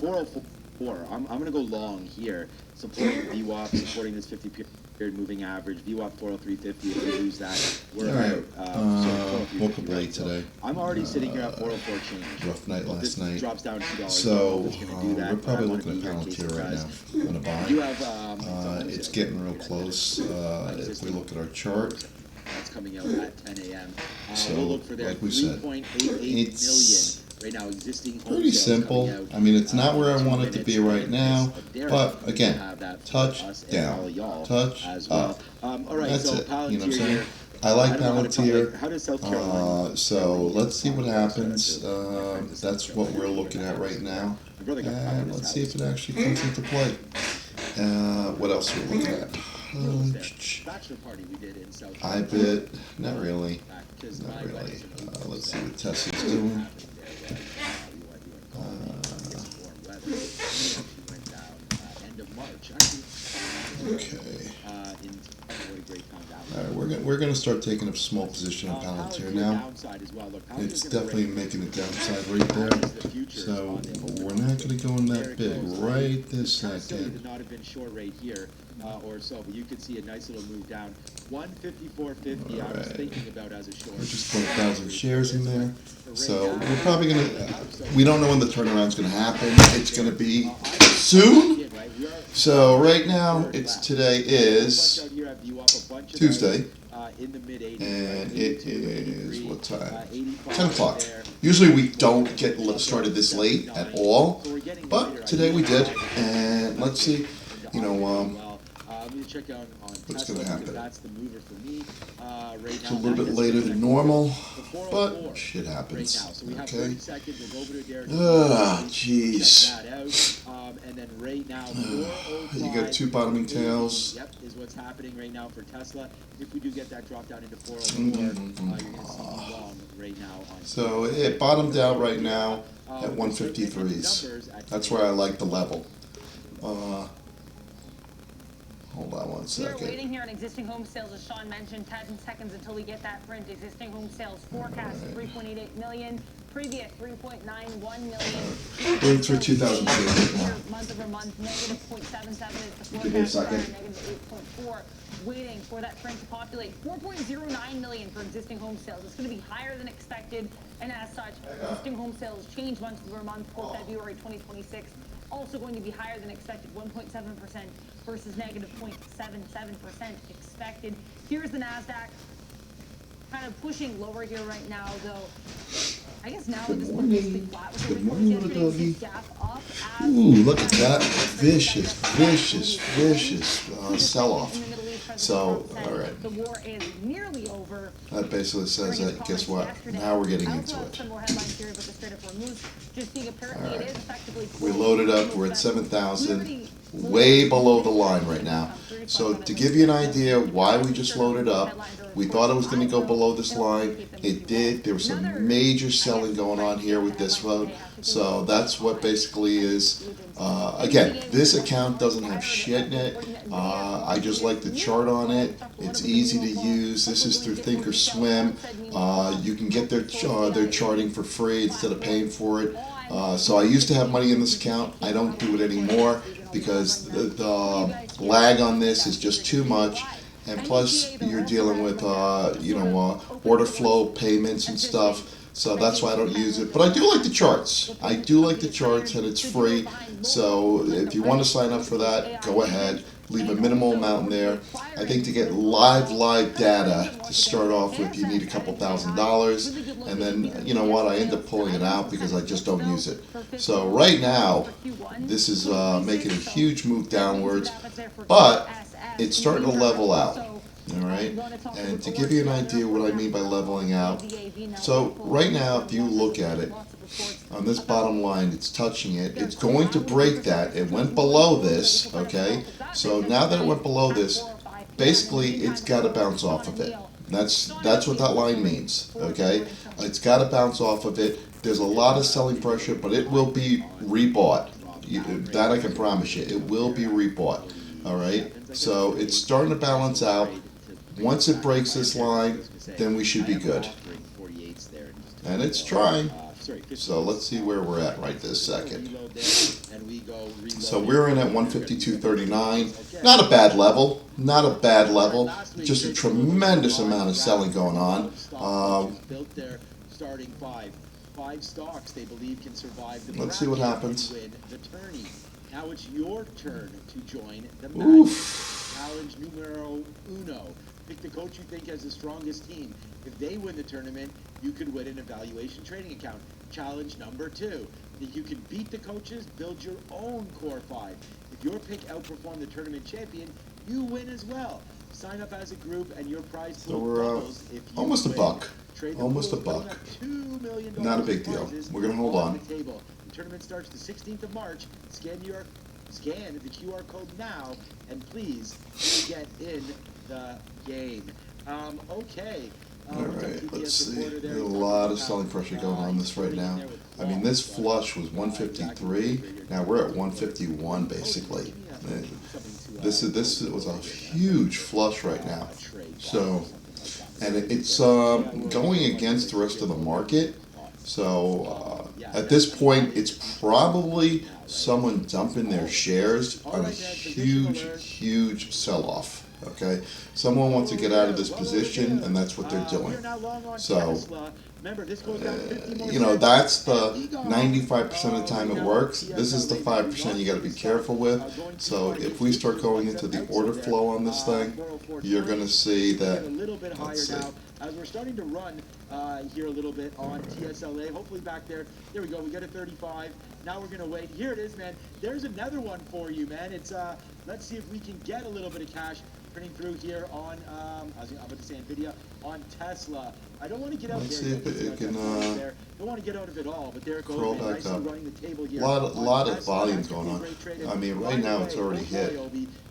404. I'm going to go long here, supporting VWAP, supporting this 50 period moving average. VWAP 403.50. If we lose that, we're woke up late today. I'm already sitting here at 404 change. Rough night last night. Drops down $2. So we're probably looking at PLTR right now. I'm gonna buy. You have, it's getting real close. If we look at our chart, that's coming out at 10 a.m. So, we'll look for their like we said, 3.88 million right now existing. Pretty simple. I mean, it's not where I want it to be right now, but again, touch down, touch up. That's it. You know what I'm saying? I like Palantir. So let's see what happens. That's what we're looking at right now, and let's see if it actually comes into play. What else are we looking at? I bet, not really. Not really. Let's see what Tesla's doing. Okay. Alright, we're gonna start taking a small position on Palantir now. It's definitely making a downside right there. So we're not gonna go in that big right this second. Or so, but you could see a nice little move down. 154.50. I was thinking about as a short. We're just put 1,000 shares in there. So we're probably gonna. We don't know when the turnaround's gonna happen. It's gonna be soon. So right now, today is Tuesday, and it is what time? 10 o'clock. Usually we don't get started this late at all, but today we did. And let's see. You know, what's going to happen? It's a little bit later than normal, but shit happens. Okay. Ah, jeez. You got two bottoming tails. Yep, is what's happening right now for Tesla. If we do get that drop down into 404, you're going to see long right now. So it bottomed out right now at 153s. That's where I like the level. Hold on one second. We're waiting here on existing home sales, as Sean mentioned, 10 seconds until we get that print. Existing home sales forecast 3.88 million, previous 3.91 million. Going through 2002. Month over month, negative 0.77 is the Give me a forecast, second. negative 8.4. Waiting for that print to populate 4.09 million for existing home sales. It's going to be higher than expected, and as such, existing home sales change month over month for February 2026. Also going to be higher than expected, 1.7% versus negative 0.77% expected. Here's the NASDAQ, kind of pushing lower here right now, though. I guess now at this point, it's been flat with the reports yesterday. Gap up as Ooh, look at that. Vicious sell-off. So, alright. The war is nearly over. That basically says that, guess what? Now we're getting into it. Some more headlines here, but the Strait of Hormuz just being apparently it is effectively We loaded up, we're at 7,000, way below the line right now. So to give you an idea why we just loaded up, we thought it was going to go below this line. It did. There was some major selling going on here with this vote. So that's what basically is, again, this account doesn't have shit in it. I just like the chart on it. It's easy to use. This is through Thinkorswim. You can get their charting for free instead of paying for it. So I used to have money in this account. I don't do it anymore because the lag on this is just too much. And plus, you're dealing with, order flow payments and stuff. So that's why I don't use it. But I do like the charts. I do like the charts, and it's free. So if you want to sign up for that, go ahead. Leave a minimal amount in there. I think to get live data to start off with, you need a couple $1,000. And then, you know what, I end up pulling it out because I just don't use it. So right now, this is making a huge move downwards. But it's starting to level out. All right, and to give you an idea what I mean by leveling out, so right now if you look at it, on this bottom line, it's touching it. It's going to break that. It went below this, okay? So now that it went below this, basically it's got to bounce off of it. That's what that line means, okay? It's got to bounce off of it. There's a lot of selling pressure, but it will be rebought. That I can promise you. It will be rebought, all right? So it's starting to balance out. Once it breaks this line, then we should be good. And it's trying. So let's see where we're at right this second. go reload. So we're in at 152.39. Not a bad level. Not a bad level. Just a tremendous amount of selling going on. Built their starting five stocks they believe can survive the Let's see what bracket happens. and win the tourney. Now it's your turn to join the Madness Challenge numero uno. Pick the coach you think has the strongest team. If they win the tournament, you could win an evaluation trading account. Challenge number 2. If you can beat the coaches, build your own core 5. If your pick outperformed the tournament champion, you win as well. Sign up as a group and your prize pool doubles if you almost a win. buck. Trade the Almost a pool, buck. $2 million Not a big deal. prizes We're gonna hold on. the table. The tournament starts the 16th of March. Scan the QR code now, and please get in the game. Okay. All right, let's see. There's a lot of selling pressure going on this right now. I mean, this flush was 153. Now we're at 151 basically. This was a huge flush right now. So, and it's going against the rest of the market. So at this point, it's probably someone dumping their shares on a huge sell-off. Okay, someone wants to get out of this position, and that's what they're doing. So, you know, that's the 95% of the time it works. This is the 5% you got to be careful with. So, if we start going into the order flow on this thing, you're going to see that. Let's see. As we're starting to run here a little bit on TSLA, hopefully back there. There we go. We got a 35. Now we're gonna wait. Here it is, man. There's another one for you, man. It's let's see if we can get a little bit of cash printing through here on I was about to say Nvidia on Tesla. I don't want to get out Let's there. see if it can don't want to get out of it all, but there it goes. crawl Man. back Nicely up. running the table here. Lot of Tesla. volume That's going gonna on. be a great trade. I mean, right now it's already hit.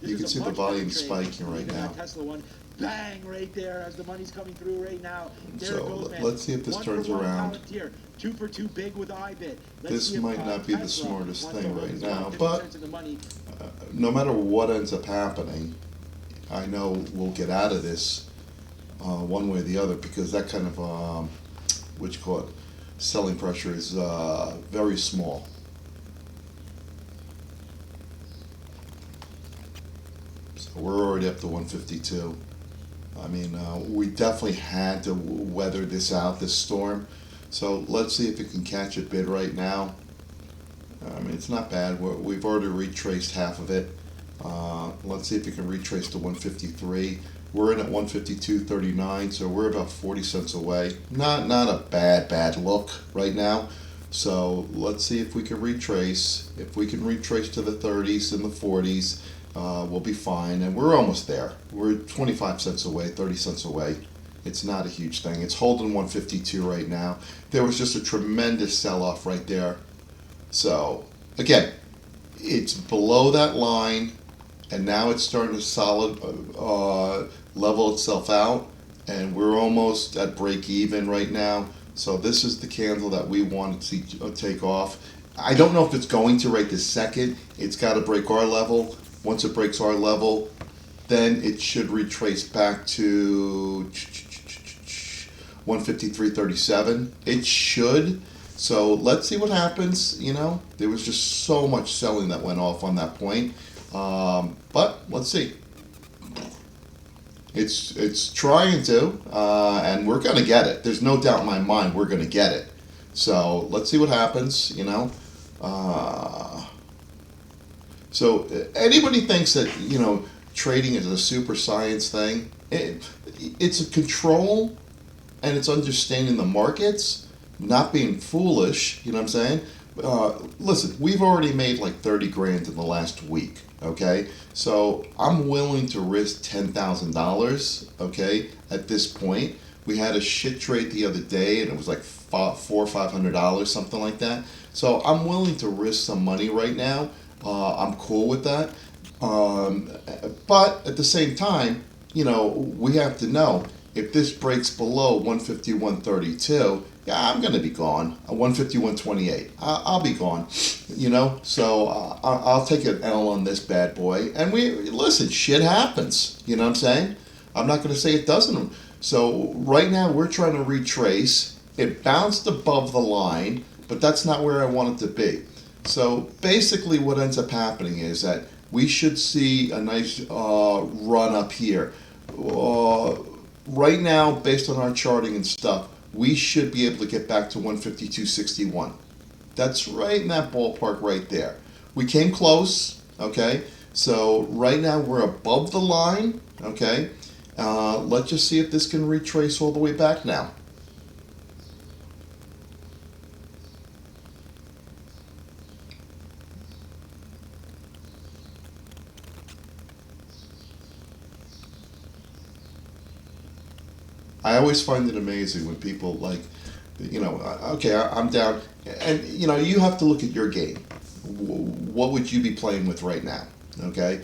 You can see the volume spiking right now. Tesla one. Bang right there as the money's coming through right now. There So it goes, man. let's see if this 1 turns for 1 around. Palantir, 2 for 2 big with iBit. This might not be the smartest thing right now, but the money. no matter what ends up happening, I know we'll get out of this one way or the other, because that kind of what you call it, selling pressure is very small. So we're already up to 152. I mean, we definitely had to weather this out, this storm. So let's see if it can catch a bid right now. I mean, it's not bad. We've already retraced half of it. Let's see if we can retrace to 153. We're in at 152.39, so we're about 40 cents away. Not a bad look right now. So let's see if we can retrace. If we can retrace to the 30s and the 40s, we'll be fine. And we're almost there. We're 25 cents away, 30 cents away. It's not a huge thing. It's holding 152 right now. There was just a tremendous sell-off right there. So again, it's below that line, and now it's starting to solid level itself out, and we're almost at break even right now. So this is the candle that we want to see take off. I don't know if it's going to right this second. It's got to break our level. Once it breaks our level, then it should retrace back to 153.37. It should. So let's see what happens. You know, there was just so much selling that went off on that point. But let's see. It's trying to, and we're gonna get it. There's no doubt in my mind we're gonna get it. So let's see what happens. You know. So anybody thinks that, you know, trading is a super science thing. It's a control, and it's understanding the markets, not being foolish. You know what I'm saying? Listen, we've already made like 30 grand in the last week. Okay, so I'm willing to risk $10,000. Okay, at this point, we had a shit trade the other day, and it was like $400 or $500, something like that. So I'm willing to risk some money right now. I'm cool with that. But at the same time, you know, we have to know if this breaks below 151.32. Yeah, I'm gonna be gone. 151.28. I'll be gone. You know, so I'll take an L on this bad boy. And listen, shit happens. You know what I'm saying? I'm not gonna say it doesn't. So right now we're trying to retrace. It bounced above the line, but that's not where I want it to be. So basically what ends up happening is that we should see a nice run up here. Right now, based on our charting and stuff, we should be able to get back to 152.61. That's right in that ballpark right there. We came close, okay? So right now we're above the line, okay? Let's just see if this can retrace all the way back now. I always find it amazing when people like, okay, I'm down, and you have to look at your game. What would you be playing with right now? Okay,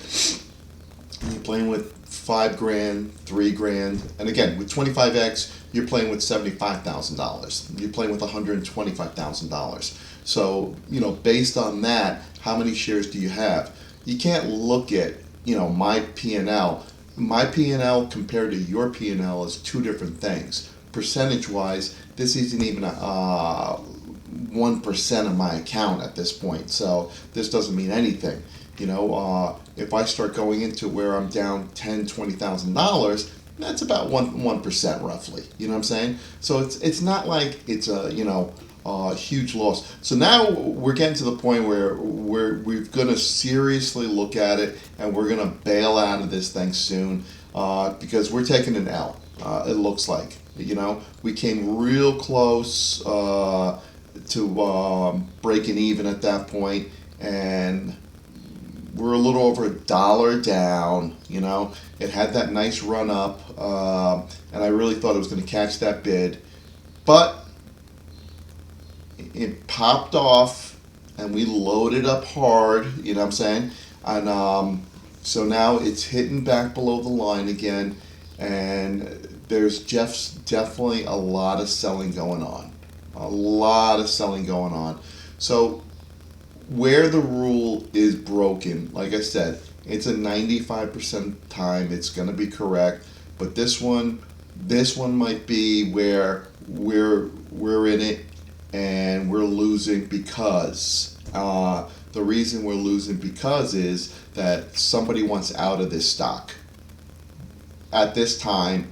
you're playing with $5,000, $3,000, and again with 25x, you're playing with $75,000. You're playing with $125,000. So based on that, how many shares do you have? You can't look at my P&L. My P&L compared to your P&L is two different things. Percentage-wise, this isn't even 1% of my account at this point, so this doesn't mean anything. If I start going into where I'm down $10,000-$20,000, that's about 1% roughly. You know what I'm saying? So it's not like it's a huge loss. So now we're getting to the point where we're going to seriously look at it, and we're going to bail out of this thing soon because we're taking an L. It looks like we came real close to breaking even at that point, and we're a little over $1 down. It had that nice run up, and I really thought it was going to catch that bid, but it popped off, and we loaded up hard. You know what I'm saying? And so now it's hitting back below the line again, and there's definitely a lot of selling going on. A lot of selling going on. So where the rule is broken, like I said, it's a 95% time it's going to be correct, but this one might be where we're in it and we're losing because the reason we're losing because is that somebody wants out of this stock at this time.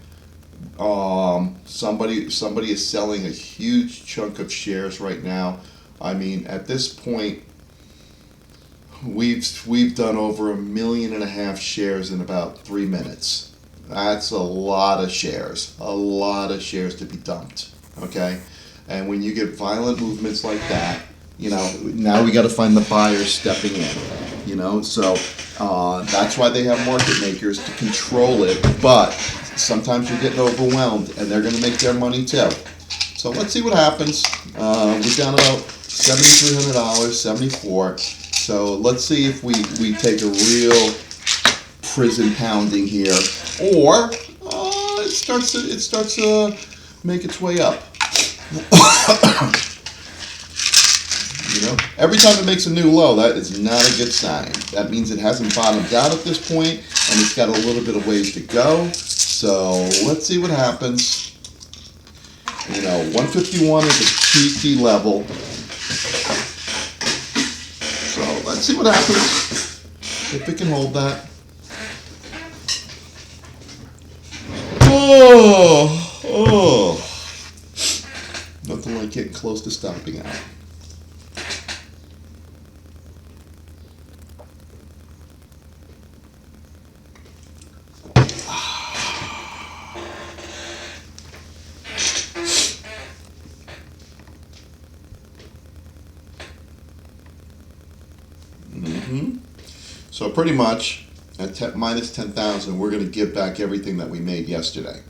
Somebody is selling a huge chunk of shares right now. I mean, at this point, we've done over 1.5 million shares in about 3 minutes. That's a lot of shares. A lot of shares to be dumped. Okay, and when you get violent movements like that, now we got to find the buyers stepping in. So that's why they have market makers to control it. But sometimes you're getting overwhelmed, and they're going to make their money too. So let's see what happens. We're down about $7,300, 74. So let's see if we take a real prison pounding here, or it starts to make its way up. Every time it makes a new low, that is not a good sign. That means it hasn't bottomed out at this point, and it's got a little bit of ways to go. So let's see what happens. 151 is a key level. So let's see what happens if it can hold that. Oh, nothing like getting close to stopping out. So pretty much at minus 10,000, we're going to give back everything that we made yesterday.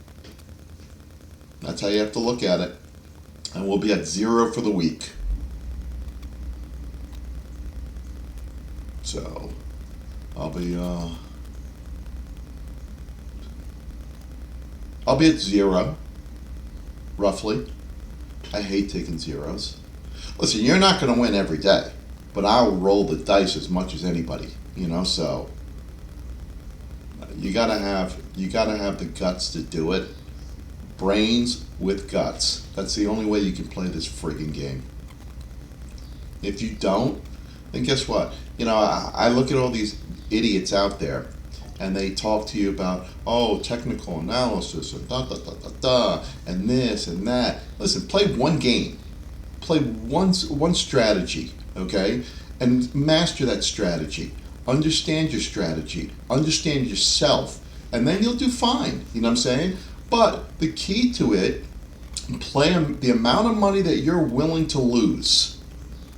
That's how you have to look at it. And we'll be at 0 for the week. So I'll be at 0, roughly. I hate taking zeros. Listen, you're not going to win every day, but I'll roll the dice as much as anybody. So you gotta have the guts to do it. Brains with guts. That's the only way you can play this friggin' game. If you don't, then guess what? You know, I look at all these idiots out there, and they talk to you about, oh, technical analysis and da da da da da, and this and that. Listen, play one game, play one strategy, okay, and master that strategy. Understand your strategy, understand yourself, and then you'll do fine. You know what I'm saying? But the key to it, play the amount of money that you're willing to lose.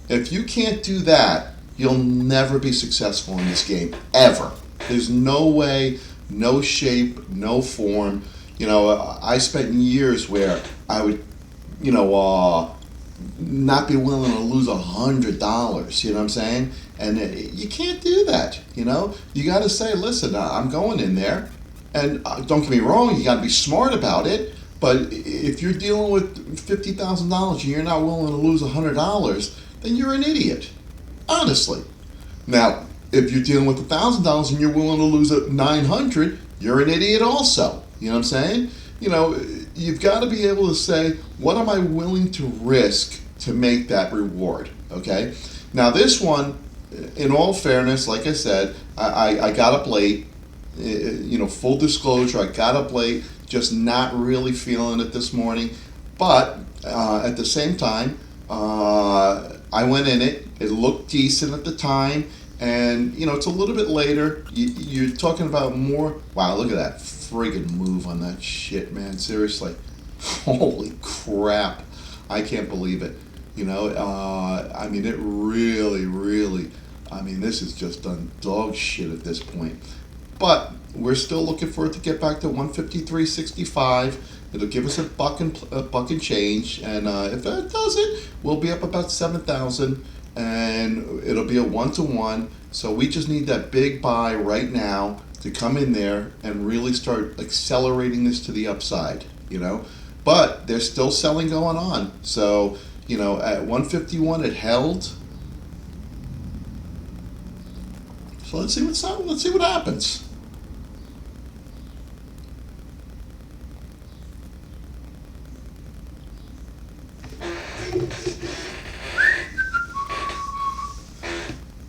If you can't do that, you'll never be successful in this game, ever. There's no way, no shape, no form. You know, I spent years where I would, you know, not be willing to lose $100. You know what I'm saying? And you can't do that. You know, you got to say, listen, I'm going in there, and don't get me wrong, you got to be smart about it. But if you're dealing with $50,000 and you're not willing to lose $100, then you're an idiot. Honestly. Now, if you're dealing with $1,000 and you're willing to lose it $900, you're an idiot also. You know what I'm saying? You know, you've got to be able to say, what am I willing to risk to make that reward? Okay? Now, this one, in all fairness, like I said, I got up late. You know, full disclosure, I got up late, just not really feeling it this morning. But at the same time, I went in it. It looked decent at the time. And, you know, it's a little bit later. You're talking about more. Wow, look at that friggin' move on that shit, man. Seriously. Holy crap. I can't believe it. You know, I mean, it really, really, I mean, this is just done dog shit at this point. But we're still looking for it to get back to 153.65. It'll give us a buck and change, and if it doesn't, we'll be up about 7,000, and it'll be a 1-to-1. So we just need that big buy right now to come in there and really start accelerating this to the upside. You know, but there's still selling going on. So you know, at 151 it held. So let's see what happens.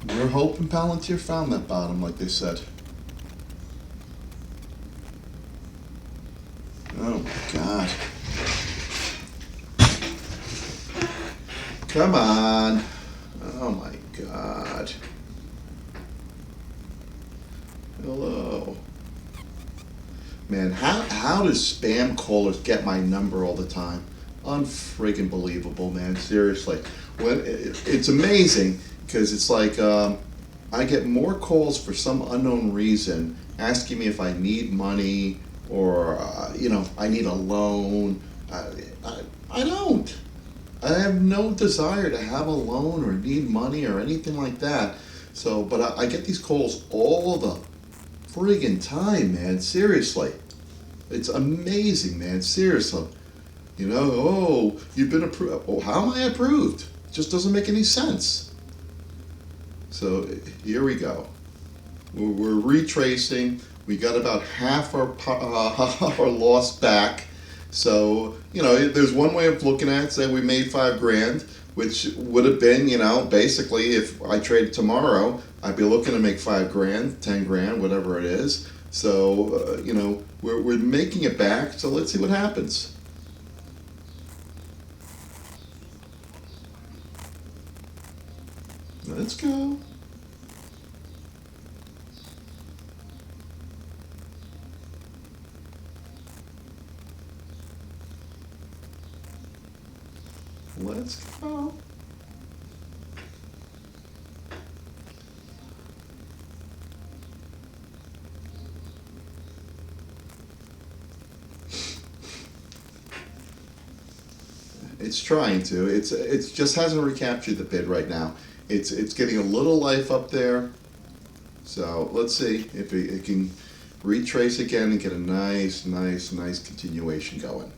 We're hoping Palantir found that bottom, like they said. Oh my God. Come on. Oh my God. Hello. Man, how does spam callers get my number all the time? Unfriggin' believable, man. Seriously. It's amazing because it's like I get more calls for some unknown reason asking me if I need money or you know, I need a loan. I don't. I have no desire to have a loan or need money or anything like that. So, but I get these calls all the friggin' time, man. Seriously. It's amazing, man. Seriously. You know, oh, you've been approved. Oh, how am I approved? It just doesn't make any sense. So here we go. We're retracing. We got about half our loss back. So, you know, there's one way of looking at it, say we made $5,000, which would have been, you know, basically if I traded tomorrow, I'd be looking to make $5,000, $10,000, whatever it is. So, you know, we're making it back. So let's see what happens. Let's go. Let's go. It's trying to. It's just hasn't recaptured the bid right now. It's getting a little life up there. So let's see if it can retrace again and get a nice continuation going.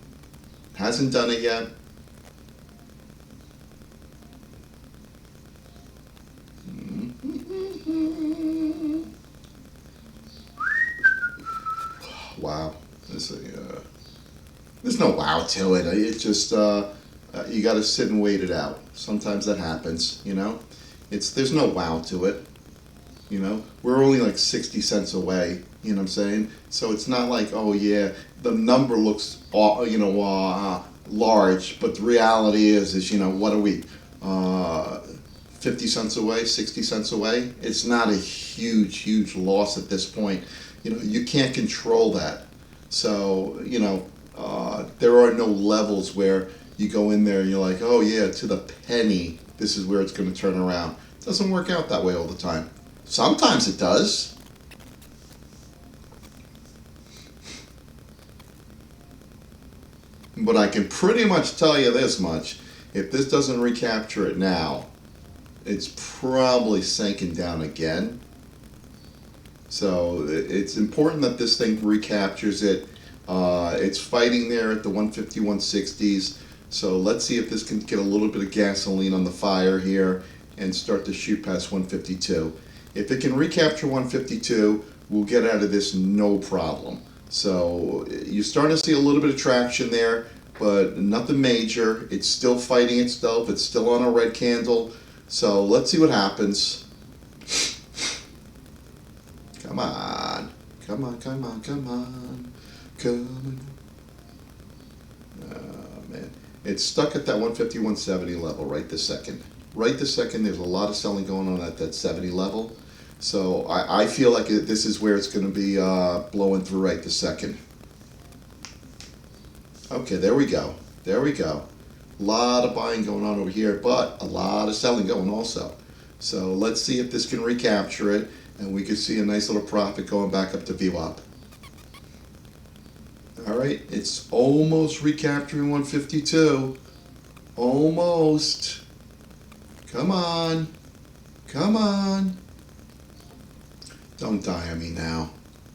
Hasn't done it yet. Wow, there's no wow to it. It's just you got to sit and wait it out. Sometimes that happens, you know. There's no wow to it. You know, we're only like 60 cents away. You know what I'm saying? So it's not like, oh yeah, the number looks, large, but the reality is, what are we, 50 cents away, 60 cents away? It's not a huge loss at this point. You can't control that. So, there are no levels where you go in there and you're like, oh yeah, to the penny, this is where it's going to turn around. It doesn't work out that way all the time. Sometimes it does. But I can pretty much tell you this much. If this doesn't recapture it now, it's probably sinking down again. So it's important that this thing recaptures it. It's fighting there at the 150, 160s. So let's see if this can get a little bit of gasoline on the fire here and start to shoot past 152. If it can recapture 152, we'll get out of this no problem. So you're starting to see a little bit of traction there, but nothing major. It's still fighting itself. It's still on a red candle. So let's see what happens. Come on. Come on, come on, come on. Come on. Oh, man. It's stuck at that 150, 170 level right this second. Right this second, there's a lot of selling going on at that 70 level. So I feel like this is where it's going to be blowing through right this second. Okay, there we go. There we go. A lot of buying going on over here, but a lot of selling going also. So let's see if this can recapture it, and we can see a nice little profit going back up to VWAP. All right, it's almost recapturing 152. Almost. Come on. Come on. Don't die on me now.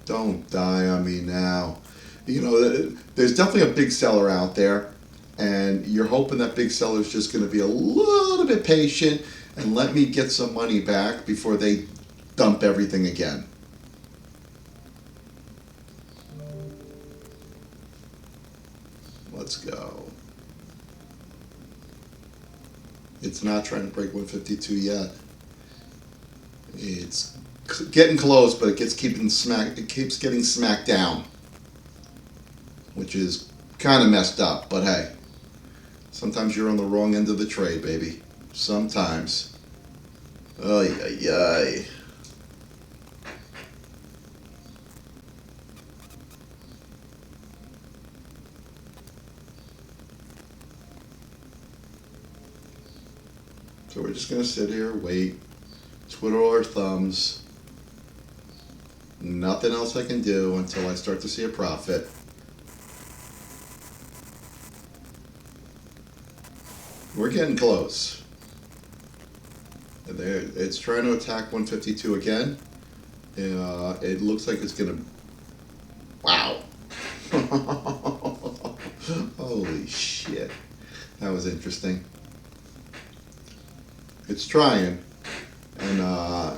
Don't die on me now. There's definitely a big seller out there, and you're hoping that big seller is just going to be a little bit patient and let me get some money back before they dump everything again. Let's go. It's not trying to break 152 yet. It's getting close, but it keeps getting smacked down, which is kind of messed up. But hey, sometimes you're on the wrong end of the trade, baby. Sometimes. Ay, ay, ay. So we're just gonna sit here, wait, twiddle our thumbs. Nothing else I can do until I start to see a profit. We're getting close. There, it's trying to attack 152 again. It looks like it's gonna. Wow! Holy shit! That was interesting. It's trying, and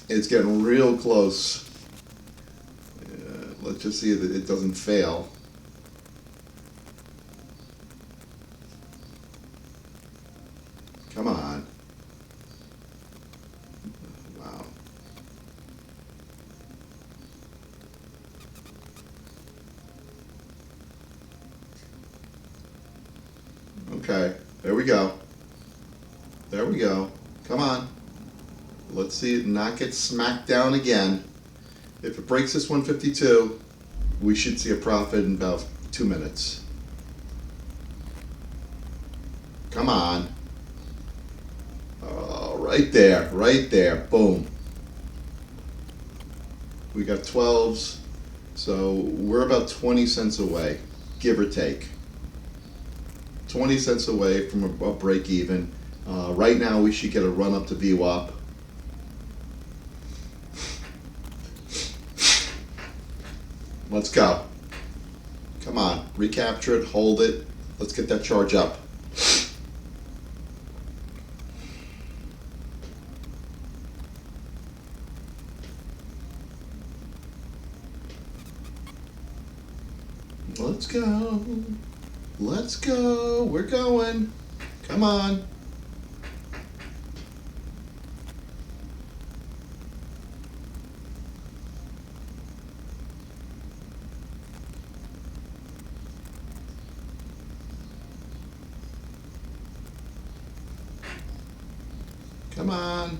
it's getting real close. Let's just see that it doesn't fail. Come on. Wow. Okay, there we go. There we go. Come on. Let's see it not get smacked down again. If it breaks this 152, we should see a profit in about 2 minutes. Come on. Oh, right there, boom. We got 12s, so we're about 20 cents away, give or take. 20 cents away from a break even. Right now we should get a run up to VWAP. Let's go. Come on, recapture it, hold it. Let's get that charge up. Let's go. Let's go. We're going. Come on. Come on.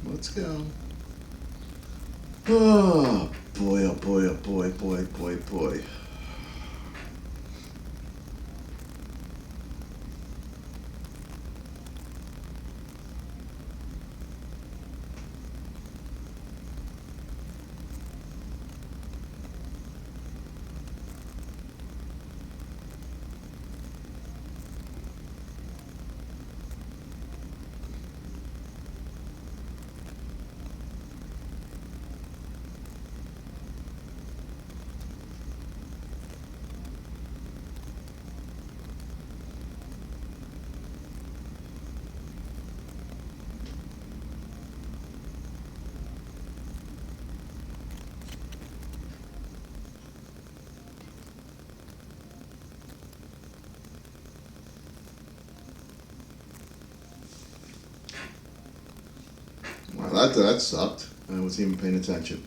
Let's go. Oh boy, oh boy, oh boy, boy, boy, boy. Wow, that sucked. I wasn't even paying attention.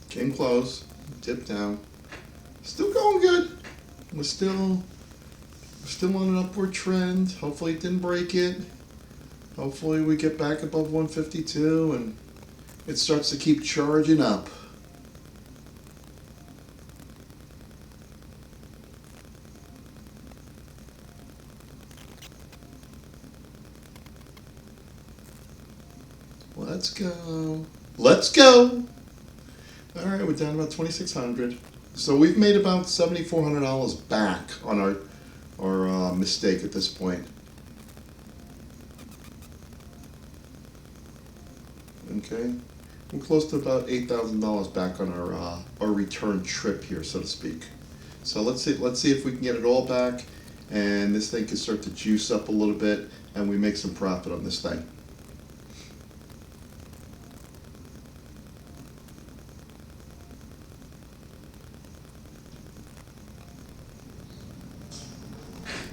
Came close, dipped down. Still going good. We're still on an upward trend. Hopefully it didn't break it. Hopefully we get back above 152 and it starts to keep charging up. Let's go. Let's go. All right, we're down about 2,600. So we've made about $7,400 back on our mistake at this point. Okay, we're close to about $8,000 back on our return trip here, so to speak. So let's see if we can get it all back, and this thing can start to juice up a little bit, and we make some profit on this thing.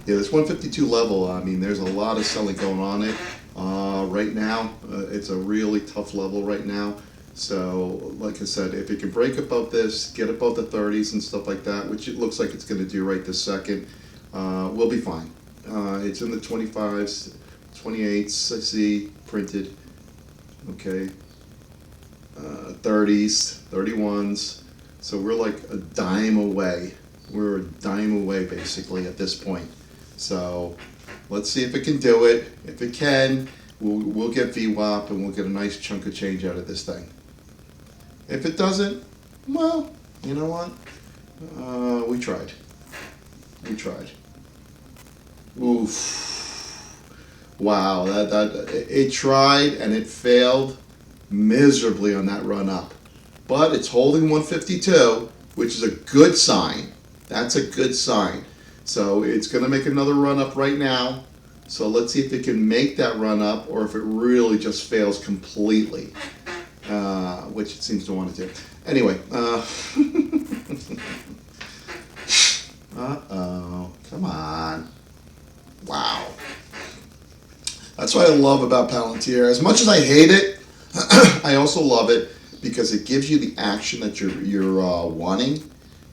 Yeah, this 152 level, I mean, there's a lot of selling going on it right now. It's a really tough level right now. So, like I said, if it can break above this, get above the 30s and stuff like that, which it looks like it's going to do right this second, we'll be fine. It's in the 25s, 28s, I see, printed. Okay. 30s, 31s. So we're like a dime away. We're a dime away, basically, at this point. So let's see if it can do it. If it can, we'll get VWAP and we'll get a nice chunk of change out of this thing. If it doesn't, well, you know what? We tried. We tried. Oof. Wow, it tried and it failed miserably on that run up. But it's holding 152, which is a good sign. That's a good sign. So it's going to make another run up right now. So let's see if it can make that run up or if it really just fails completely, which it seems to want to do. Anyway, uh-oh, come on. Wow. That's what I love about PLTR. As much as I hate it, I also love it because it gives you the action that you're wanting.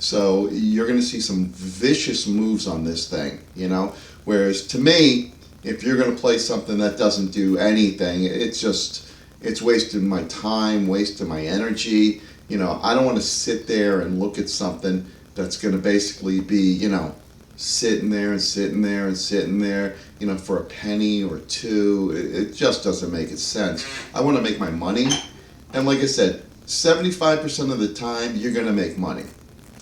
So you're going to see some vicious moves on this thing, you know. Whereas to me, if you're going to play something that doesn't do anything, it's wasting my time, wasting my energy. You know, I don't want to sit there and look at something that's going to basically be, you know, sitting there and sitting there and sitting there, you know, for a penny or two. It just doesn't make sense. I want to make my money. And like I said, 75% of the time, you're going to make money.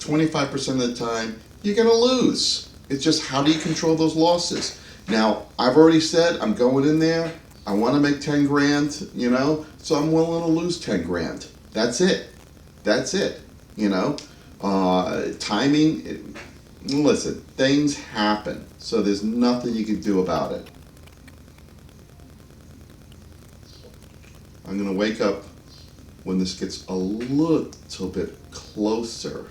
25% of the time, you're going to lose. It's just how do you control those losses? Now, I've already said I'm going in there. I want to make 10 grand, you know, so I'm willing to lose 10 grand. That's it. That's it, you know. Timing, listen, things happen, so there's nothing you can do about it. I'm going to wake up when this gets a little bit closer.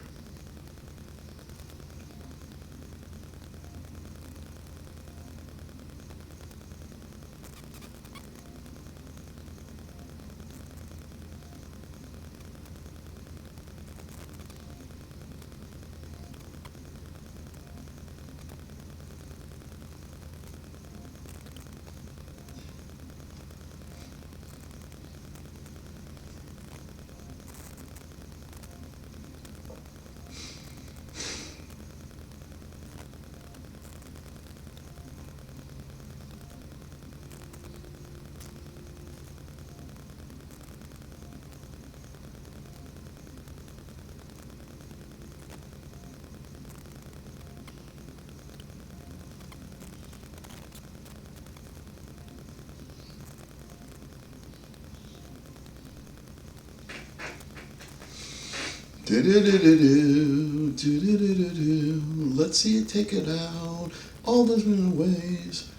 Let's see you take it out all the ways.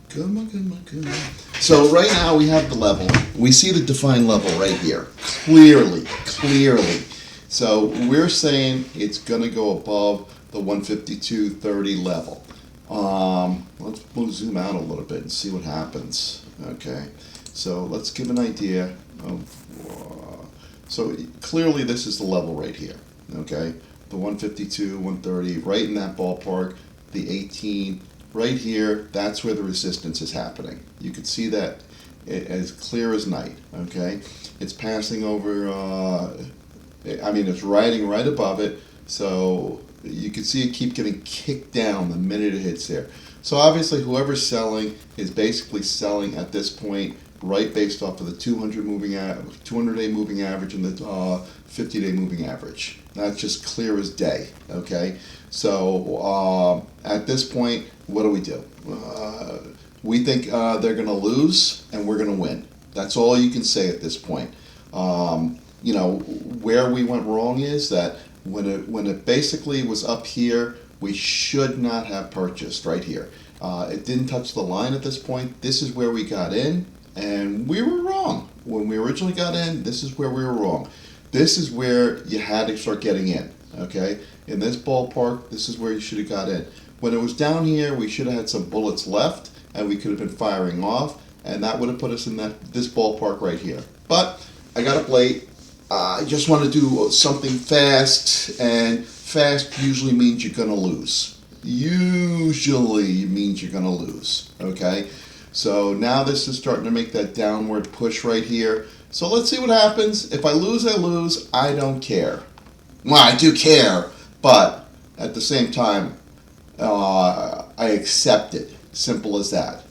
Come on, come on, come on. So right now we have the level. We see the defined level right here. Clearly. So we're saying it's going to go above the 152.30 level. We'll zoom out a little bit and see what happens. Okay. So let's give an idea of... So clearly this is the level right here, okay? The 152, 130, right in that ballpark. The 18, right here, that's where the resistance is happening. You can see that as clear as night, okay? It's passing over, it's riding right above it, so you can see it keep getting kicked down the minute it hits there. So obviously whoever's selling is basically selling at this point right based off of the 200-day moving average and the 50-day moving average. That's just clear as day, okay? So at this point, what do? We think they're going to lose and we're going to win. That's all you can say at this point. You know, where we went wrong is that when it basically was up here, we should not have purchased right here. It didn't touch the line at this point. This is where we got in. And we were wrong. When we originally got in, this is where we were wrong. This is where you had to start getting in, okay? In this ballpark, this is where you should have got in. When it was down here, we should have had some bullets left, and we could have been firing off, and that would have put us in this ballpark right here. But I got up late. I just want to do something fast, and fast usually means you're going to lose. Usually means you're going to lose, okay? So now this is starting to make that downward push right here. So let's see what happens. If I lose, I lose. I don't care. Well, I do care, but at the same time, I accept it. Simple as that.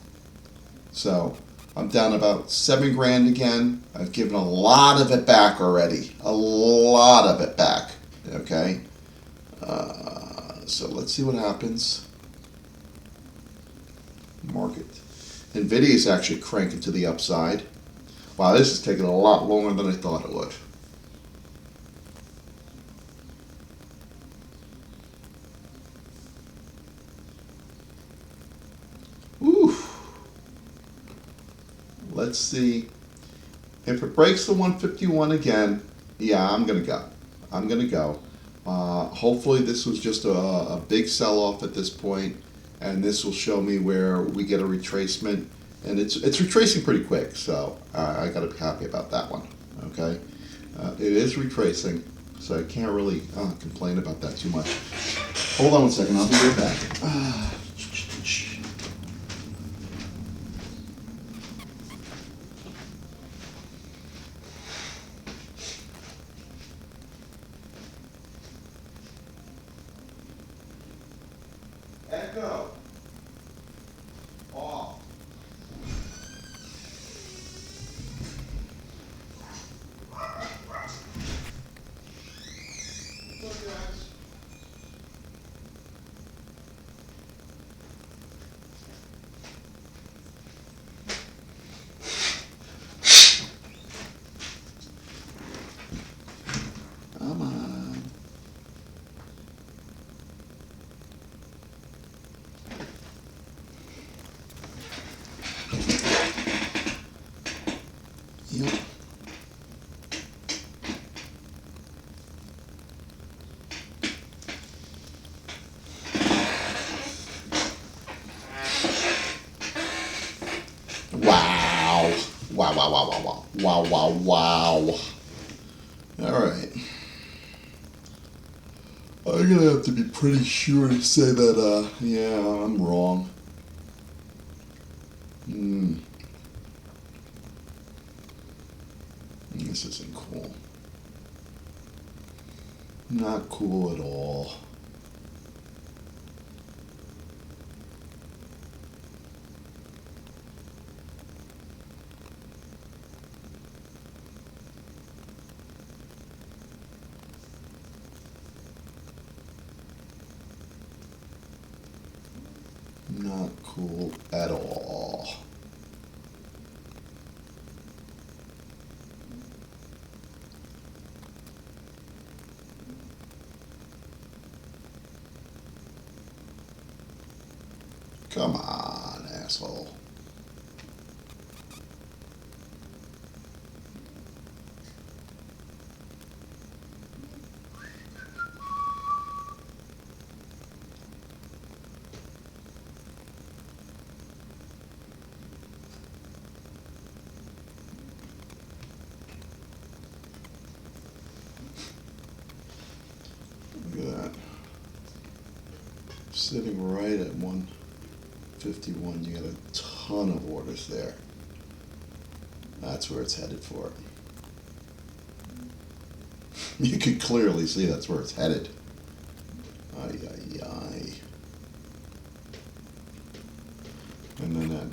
So I'm down about 7 grand again. I've given a lot of it back already. A lot of it back. Okay. So let's see what happens. Market. NVIDIA is actually cranking to the upside. Wow, this is taking a lot longer than I thought it would. Ooh. Let's see. If it breaks the 151 again, yeah, I'm going to go. I'm going to go. Hopefully this was just a big sell-off at this point, and this will show me where we get a retracement, and it's retracing pretty quick, so I got to be happy about that one. Okay, it is retracing, so I can't really complain about that too much. Hold on one second, I'll be right back. Echo. Off. What's up, guys? Wow. Wow, wow, wow, wow, wow. Wow, wow, wow. Alright. I'm gonna have to be pretty sure to say that, yeah, I'm wrong. This isn't cool. Not cool at all. Not cool at all. Come on, asshole. Look at that. Sitting right at 151, you got a ton of orders there. That's where it's headed for. You can clearly see that's where it's headed. Ay, ay, ay. And then that.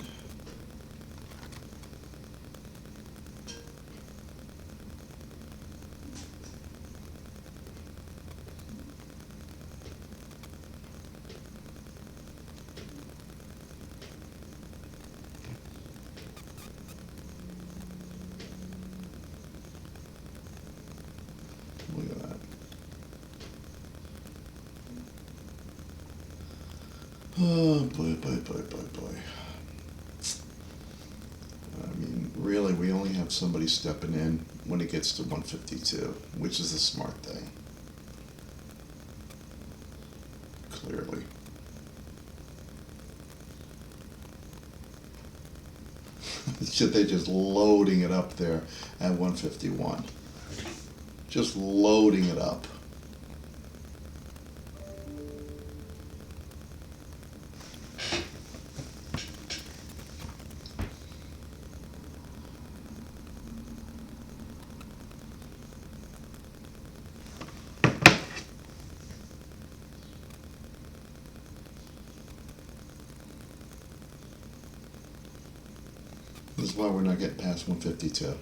Look at that. Oh, boy, boy, boy, boy, boy. I mean, really, we only have somebody stepping in when it gets to 152, which is a smart thing. Clearly. They're just loading it up there at 151. Just loading it up. This is why we're not getting past 152.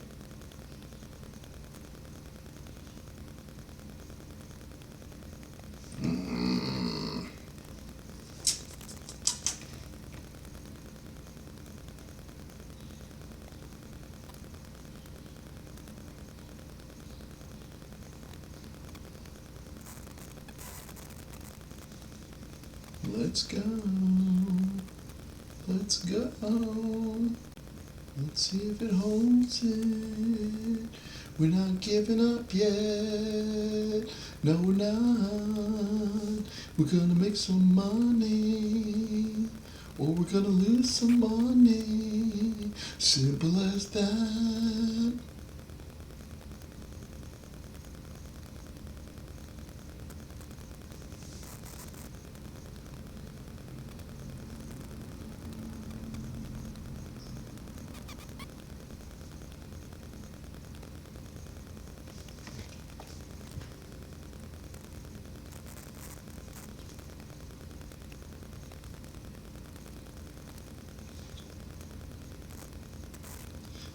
Let's go. Let's go. Let's see if it holds it. We're not giving up yet. No, we're not. We're gonna make some money. Or we're gonna lose some money. Simple as that.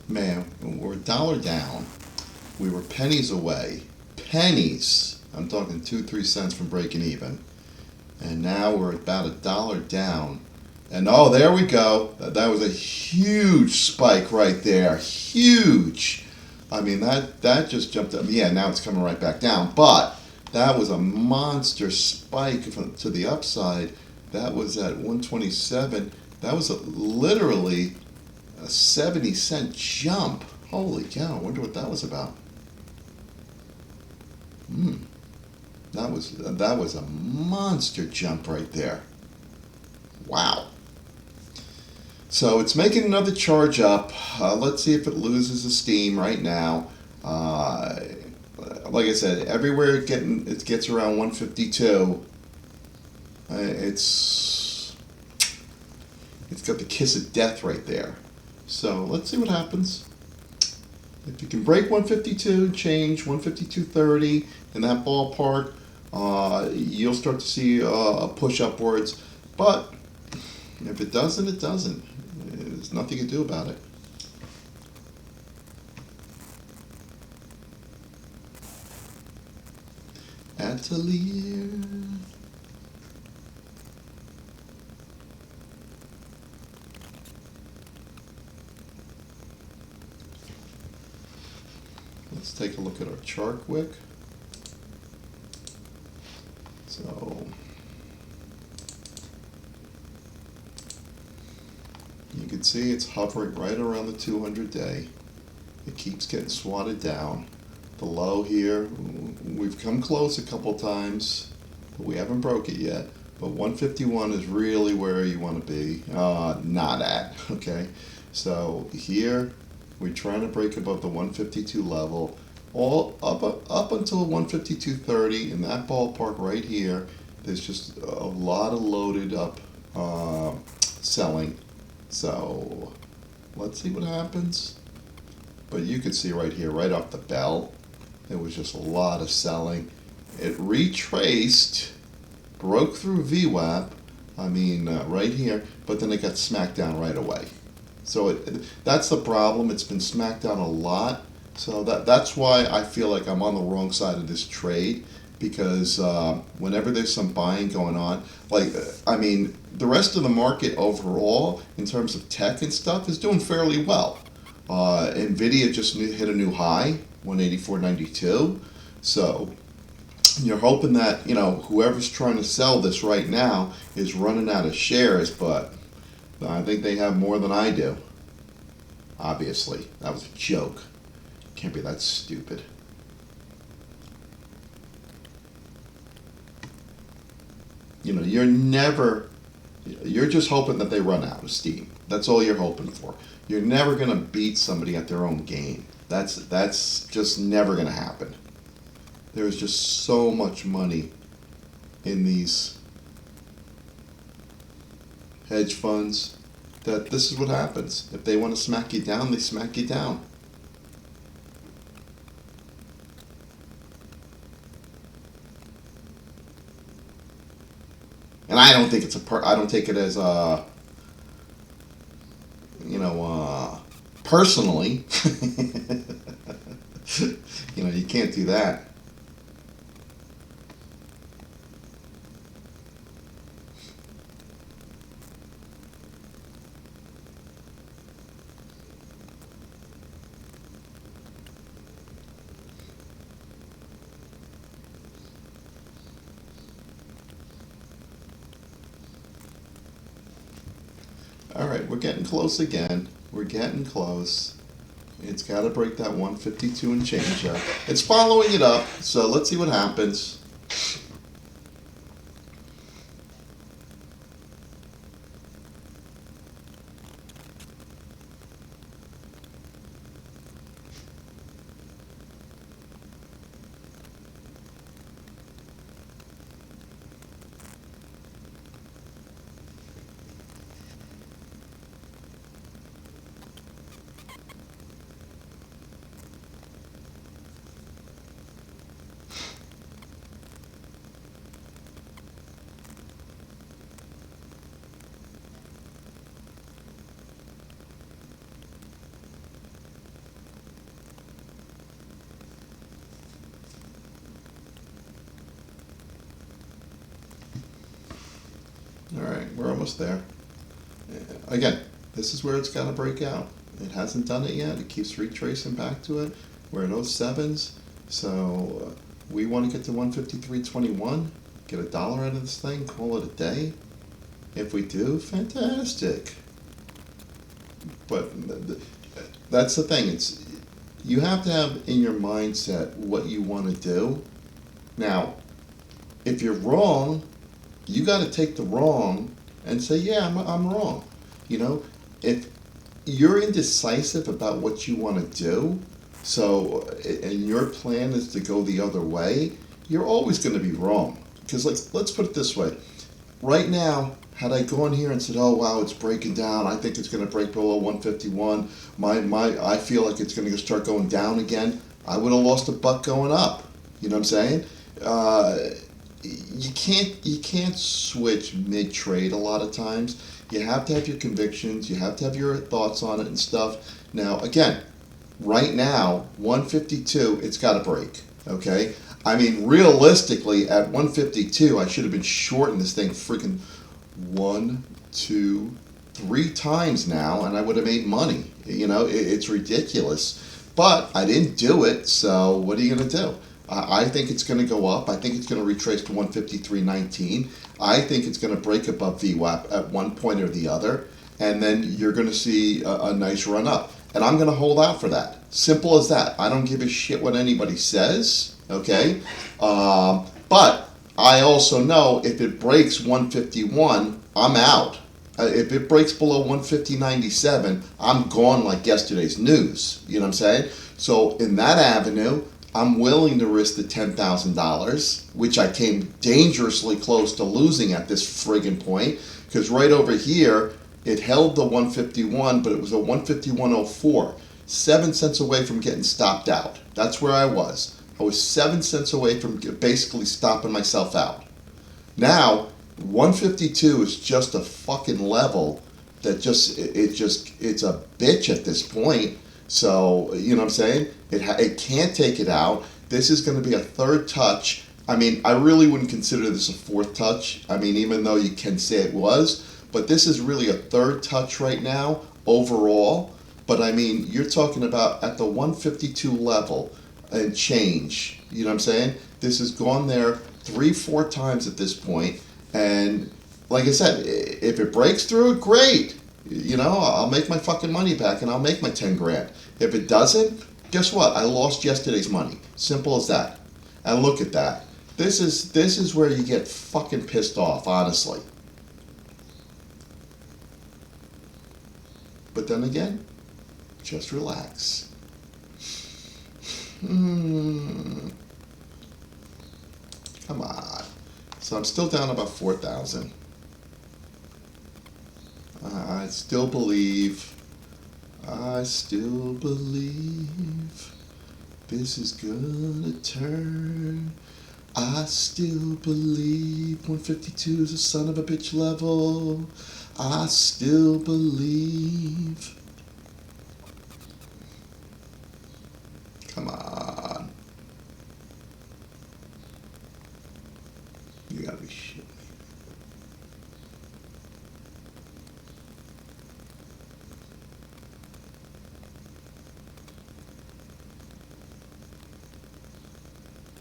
Man, we're $1 down. We were pennies away. Pennies. I'm talking 2-3 cents from breaking even. And now we're about $1 down. And oh, there we go. That was a huge spike right there. Huge. I mean, that just jumped up. Yeah, now it's coming right back down. But that was a monster spike to the upside. That was at 127. That was literally a 70-cent jump. Holy cow, I wonder what that was about. That was a monster jump right there. Wow. So it's making another charge up. Let's see if it loses the steam right now. Like I said, everywhere it gets around 152. It's got the kiss of death right there. So let's see what happens. If you can break 152, change 152.30 in that ballpark, you'll start to see a push upwards. But if it doesn't, it doesn't. There's nothing you can do about it. Atelier. Let's take a look at our chart quick. So you can see it's hovering right around the 200 day. It keeps getting swatted down. The low here, we've come close a couple times, but we haven't broke it yet. But 151 is really where you want to be, not at, okay? So here, we're trying to break above the 152 level, all up until 152.30 in that ballpark right here. There's just a lot of loaded up selling. So let's see what happens. But you can see right here, right off the bell, there was just a lot of selling. It retraced, broke through VWAP, right here, but then it got smacked down right away. So that's the problem. It's been smacked down a lot. So that's why I feel like I'm on the wrong side of this trade, because whenever there's some buying going on, the rest of the market overall, in terms of tech and stuff, is doing fairly well. Nvidia just hit a new high, 184.92. So you're hoping that, whoever's trying to sell this right now is running out of shares, but I think they have more than I do. Obviously, that was a joke. Can't be that stupid. You're just hoping that they run out of steam. That's all you're hoping for. You're never going to beat somebody at their own game. That's just never going to happen. There's just so much money in these hedge funds that this is what happens. If they want to smack you down, they smack you down. And I don't think I don't take it as personally. You can't do that. All right, we're getting close again. We're getting close. It's got to break that 152 and change up. It's following it up, so let's see what happens. All right, we're almost there. Again, this is where it's got to break out. It hasn't done it yet. It keeps retracing back to it. We're in 07s, so we want to get to 153.21, get $1 out of this thing, call it a day. If we do, fantastic. But that's the thing. You have to have in your mindset what you want to do. Now, if you're wrong, you got to take the wrong and say, yeah, I'm wrong. if you're indecisive about what you want to do, so, and your plan is to go the other way, you're always going to be wrong. Because, like, let's put it this way. Right now, had I gone here and said, oh, wow, it's breaking down, I think it's going to break below 151, I feel like it's going to start going down again, I would have lost $1 going up. You know what I'm saying? You can't switch mid-trade a lot of times. You have to have your convictions, you have to have your thoughts on it and stuff. Now, again, right now, 152, it's got to break, okay? I mean, realistically, at 152, I should have been shorting this thing freaking 1, 2, 3 times now, and I would have made money. You know, it's ridiculous. But I didn't do it, so what are you going to do? I think it's going to go up. I think it's going to retrace to 153.19. I think it's going to break above VWAP at one point or the other, and then you're going to see a nice run up. And I'm going to hold out for that. Simple as that. I don't give a shit what anybody says, okay? But I also know if it breaks 151, I'm out. If it breaks below 150.97, I'm gone like yesterday's news. You know what I'm saying? So in that avenue, I'm willing to risk the $10,000, which I came dangerously close to losing at this friggin' point, because right over here, it held the 151, but it was a 151.04. 7 cents away from getting stopped out. That's where I was. I was 7 cents away from basically stopping myself out. Now, 152 is just a fucking level that it's a bitch at this point. So, you know what I'm saying? It can't take it out. This is going to be a third touch. I mean, I really wouldn't consider this a fourth touch. I mean, even though you can say it was. But this is really a third touch right now, overall. But I mean, you're talking about at the 152 level and change. You know what I'm saying? This has gone there 3-4 times at this point. And like I said, if it breaks through it, great. You know, I'll make my fucking money back and I'll make my 10 grand. If it doesn't, guess what? I lost yesterday's money. Simple as that. And look at that. This is where you get fucking pissed off, honestly. But then again, just relax. Come on. So I'm still down about 4,000. I still believe this is gonna turn. I still believe 152 is a son of a bitch level. I still believe. Come on. You gotta be shitting me.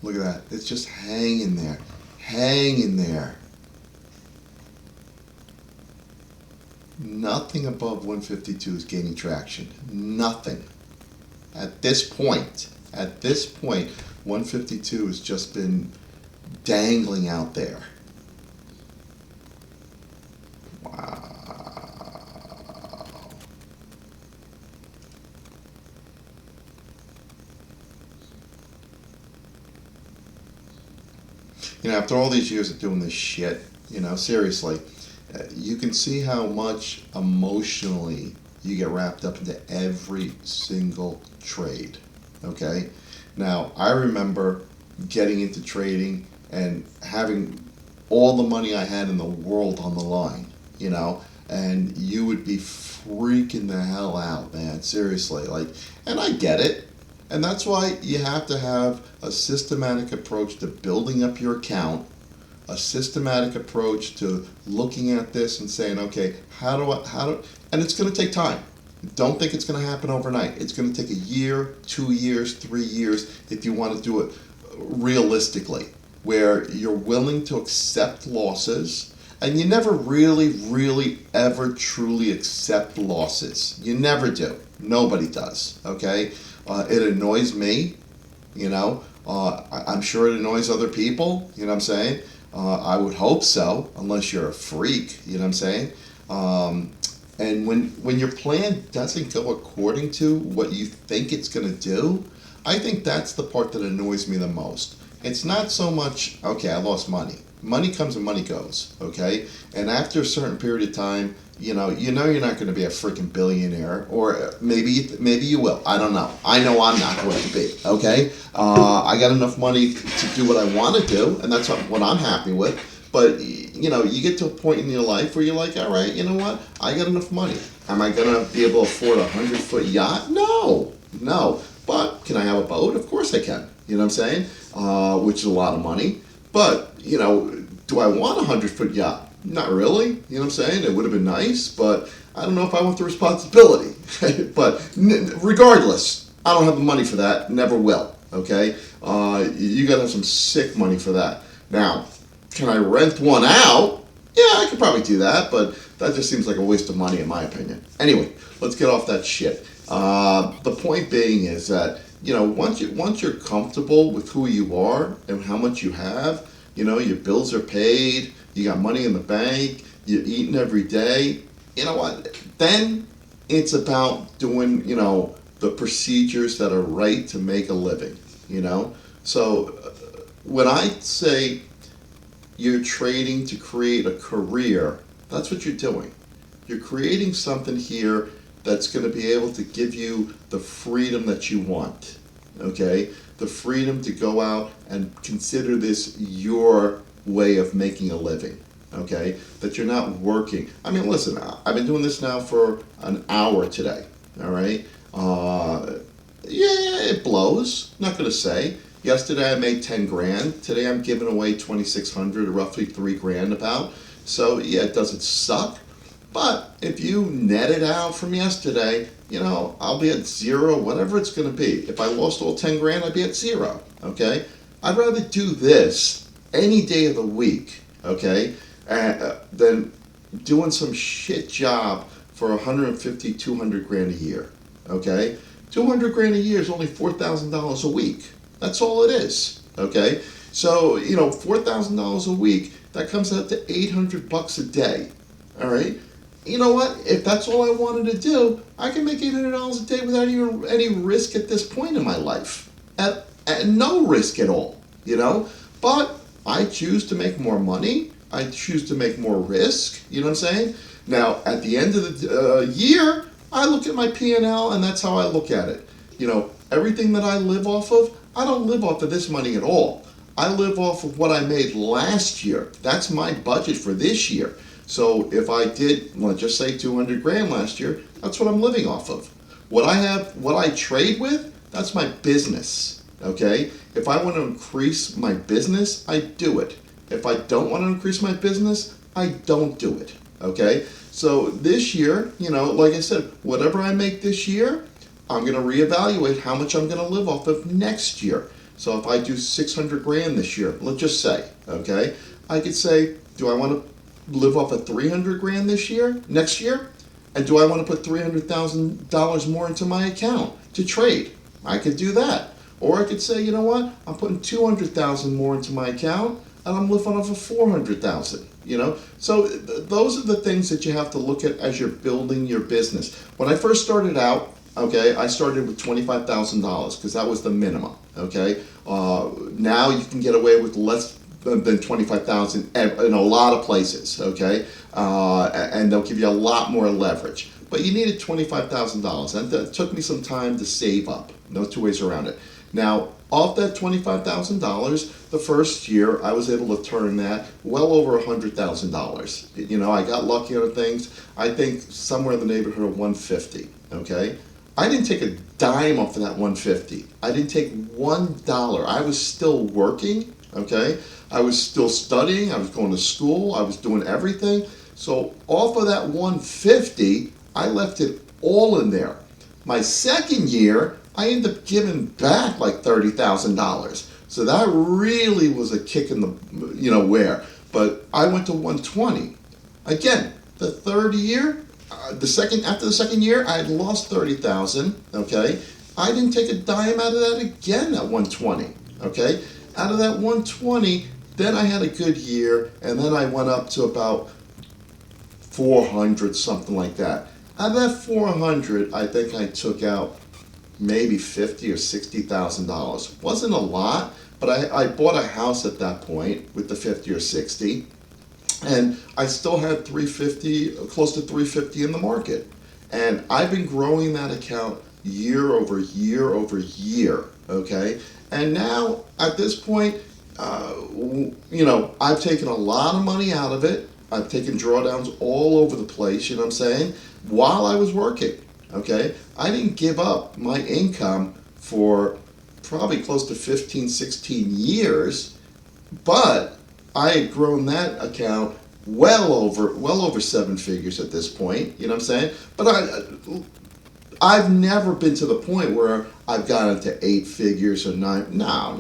Look at that. It's just hanging there. Hanging there. Nothing above 152 is gaining traction. Nothing. At this point, 152 has just been dangling out there. Wow. You know, after all these years of doing this shit, you know, seriously, you can see how much emotionally you get wrapped up into every single trade, okay? Now, I remember getting into trading and having all the money I had in the world on the line, you know, and you would be freaking the hell out, man, seriously, like, and I get it. And that's why you have to have a systematic approach to building up your account, a systematic approach to looking at this and saying, okay, and it's going to take time. Don't think it's going to happen overnight. It's going to take a year, 2 years, 3 years if you want to do it realistically, where you're willing to accept losses. And you never really ever truly accept losses. You never do. Nobody does, okay? It annoys me, you know. I'm sure it annoys other people, you know what I'm saying? I would hope so, unless you're a freak, you know what I'm saying? And when your plan doesn't go according to what you think it's going to do, I think that's the part that annoys me the most. It's not so much, okay, I lost money. Money comes and money goes, okay? And after a certain period of time, you know you're not going to be a freaking billionaire, or maybe you will. I don't know. I know I'm not going to be, okay? I got enough money to do what I want to do, and that's what I'm happy with. But, you know, you get to a point in your life where you're like, all right, you know what? I got enough money. Am I going to be able to afford a 100-foot yacht? No. But can I have a boat? Of course I can. You know what I'm saying? Which is a lot of money. But, you know, do I want a 100-foot yacht? Not really. You know what I'm saying? It would have been nice, but I don't know if I want the responsibility. But regardless, I don't have the money for that. Never will. Okay? You got to have some sick money for that. Now, can I rent one out? Yeah, I could probably do that, but that just seems like a waste of money in my opinion. Anyway, let's get off that shit. The point being is that, you know, once you're comfortable with who you are and how much you have, you know, your bills are paid, you got money in the bank, you're eating every day, you know what? Then it's about doing, you know, the procedures that are right to make a living, you know? So when I say you're trading to create a career, that's what you're doing. You're creating something here that's going to be able to give you the freedom that you want, okay? The freedom to go out and consider this your way of making a living, okay? That you're not working. I mean, listen, I've been doing this now for an hour today, all right? Yeah, it blows, not going to say. Yesterday I made 10 grand. Today I'm giving away 2,600, roughly 3 grand about. So yeah, it doesn't suck. But if you net it out from yesterday, you know, I'll be at zero, whatever it's going to be. If I lost all 10 grand, I'd be at zero, okay? I'd rather do this any day of the week, okay, than doing some shit job for 150, 200 grand a year, okay? 200 grand a year is only $4,000 a week. That's all it is, okay? So, you know, $4,000 a week, that comes out to $800 a day, all right? You know what? If that's all I wanted to do, I can make $800 a day without even any risk at this point in my life. At no risk at all, you know? But I choose to make more money. I choose to make more risk, you know what I'm saying? Now, at the end of the year, I look at my P&L, and that's how I look at it. You know, everything that I live off of, I don't live off of this money at all. I live off of what I made last year. That's my budget for this year. So if I did, let's just say 200 grand last year, that's what I'm living off of. What I trade with, that's my business, okay? If I want to increase my business, I do it. If I don't want to increase my business, I don't do it, okay? So this year, you know, like I said, whatever I make this year, I'm going to reevaluate how much I'm going to live off of next year. So if I do 600 grand this year, let's just say, okay, I could say, do I want to live off of 300 grand this year, next year? And do I want to put $300,000 more into my account to trade? I could do that. Or I could say, you know what, I'm putting 200,000 more into my account and I'm living off of 400,000, you know? So those are the things that you have to look at as you're building your business. When I first started out, okay, I started with $25,000 because that was the minimum, okay? Now you can get away with less than 25,000 in a lot of places, okay? And they'll give you a lot more leverage. But you needed $25,000, and that took me some time to save up. No two ways around it. Now, off that $25,000, the first year I was able to turn that well over $100,000. You know, I got lucky on things. I think somewhere in the neighborhood of 150. Okay, I didn't take a dime off of that 150. I didn't take $1. I was still working. Okay, I was still studying. I was going to school. I was doing everything. So off of that 150, I left it all in there. My second year, I ended up giving back like $30,000. So that really was a kick in the, you know, where. But I went to 120. Again, the third year, after the second year, I had lost 30,000. Okay, I didn't take a dime out of that again at 120. Okay, out of that 120, then I had a good year, and then I went up to about 400, something like that. Out of that 400, I think I took out maybe $50,000 or $60,000. Wasn't a lot, but I bought a house at that point with the 50 or 60, and I still had 350, close to 350 in the market. And I've been growing that account year over year over year, okay? And now, at this point, I've taken a lot of money out of it. I've taken drawdowns all over the place, you know what I'm saying, while I was working, okay? I didn't give up my income for probably close to 15, 16 years, but I had grown that account well over seven figures at this point, you know what I'm saying? But I've never been to the point where I've gotten to eight figures or nine. No.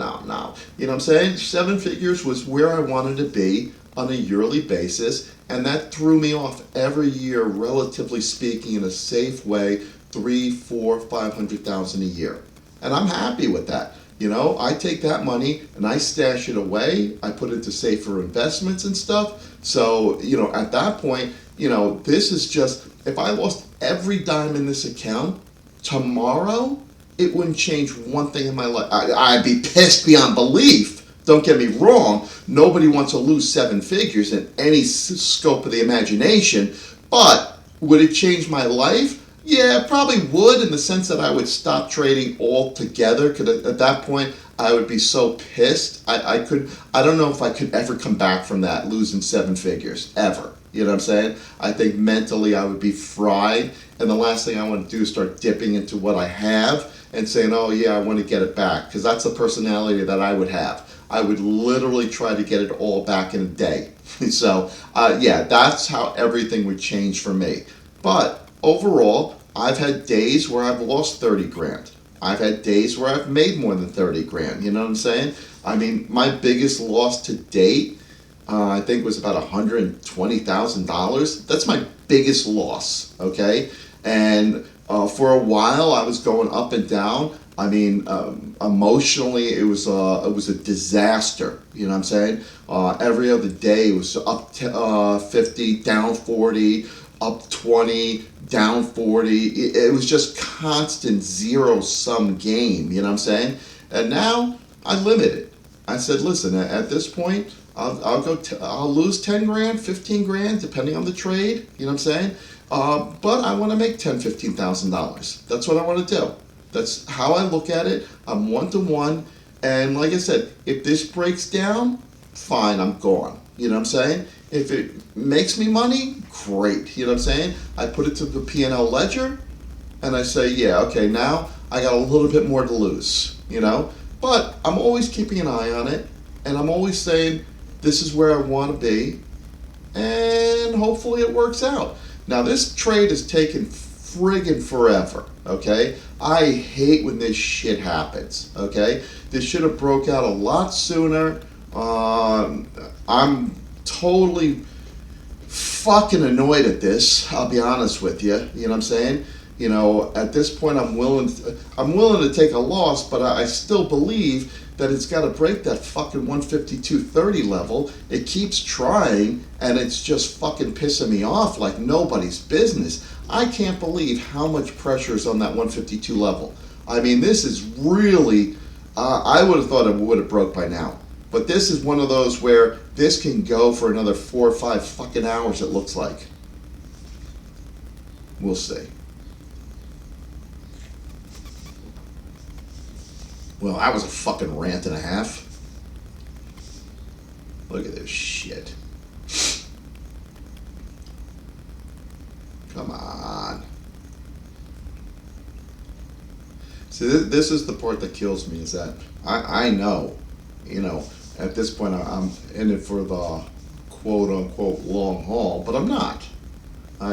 You know what I'm saying? Seven figures was where I wanted to be on a yearly basis, and that threw me off every year, relatively speaking, in a safe way, 3, 4, 500,000 a year. And I'm happy with that. You know, I take that money and I stash it away. I put it into safer investments and stuff. So, at that point, this is just, if I lost every dime in this account tomorrow, it wouldn't change one thing in my life. I'd be pissed beyond belief. Don't get me wrong. Nobody wants to lose seven figures in any scope of the imagination. But would it change my life? Yeah, it probably would, in the sense that I would stop trading altogether, because at that point I would be so pissed. I don't know if I could ever come back from that, losing seven figures, ever. You know what I'm saying? I think mentally I would be fried, and the last thing I want to do is start dipping into what I have and saying, oh yeah, I want to get it back, because that's the personality that I would have. I would literally try to get it all back in a day. So, yeah, that's how everything would change for me. But overall, I've had days where I've lost 30 grand. I've had days where I've made more than 30 grand. You know what I'm saying? I mean, my biggest loss to date, I think, was about $120,000. That's my biggest loss, okay? And for a while, I was going up and down. I mean, emotionally, it was a disaster. You know what I'm saying? Every other day, it was up 50, down 40, up 20, down 40. It was just constant zero-sum game, you know what I'm saying? And now I limit it. I said, listen, at this point, I'll lose 10 grand, 15 grand, depending on the trade, you know what I'm saying? But I want to make $10,000, $15,000. That's what I want to do. That's how I look at it. I'm one-to-one, and like I said, if this breaks down, fine, I'm gone. You know what I'm saying? If it makes me money, great. You know what I'm saying? I put it to the P&L ledger, and I say, yeah, okay, now I got a little bit more to lose, you know? But I'm always keeping an eye on it, and I'm always saying, this is where I want to be, and hopefully it works out. Now, this trade has taken friggin' forever, okay? I hate when this shit happens, okay? This should have broke out a lot sooner. I'm totally fucking annoyed at this, I'll be honest with you. You know what I'm saying? You know, at this point, I'm willing to take a loss, but I still believe that it's got to break that fucking 152.30 level. It keeps trying, and it's just fucking pissing me off like nobody's business. I can't believe how much pressure is on that 152 level. I mean, this is really, I would have thought it would have broke by now. But this is one of those where this can go for another 4 or 5 fucking hours, it looks like. We'll see. Well, that was a fucking rant and a half. Look at this shit. Come on. See, this is the part that kills me, is that I know, you know, at this point I'm in it for the quote-unquote long haul, but I'm not.